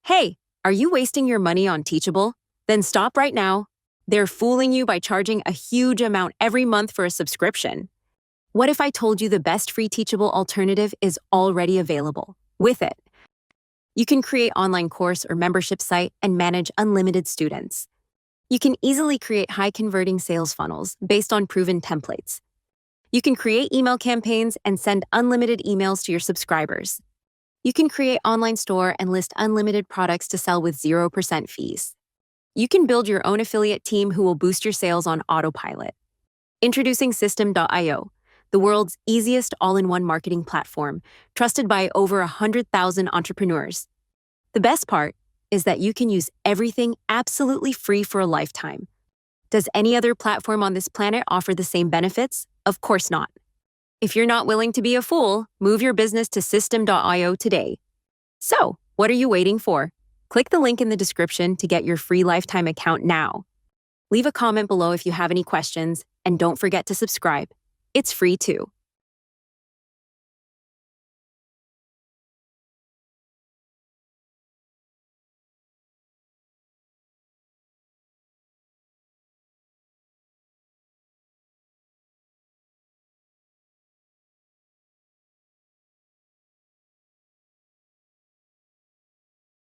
Hey, are you wasting your money on Teachable? Then stop right now. They're fooling you by charging a huge amount every month for a subscription. What if I told you the best free Teachable alternative is already available? With it, you can create online course or membership site and manage unlimited students. You can easily create high-converting sales funnels based on proven templates. You can create email campaigns and send unlimited emails to your subscribers. You can create online store and list unlimited products to sell with 0% fees. You can build your own affiliate team who will boost your sales on autopilot. Introducing System.io, the world's easiest all-in-one marketing platform, trusted by over 100,000 entrepreneurs. The best part is that you can use everything absolutely free for a lifetime. Does any other platform on this planet offer the same benefits? Of course not. If you're not willing to be a fool, move your business to System.io today. So, what are you waiting for? Click the link in the description to get your free lifetime account now. Leave a comment below if you have any questions, and don't forget to subscribe. It's free too.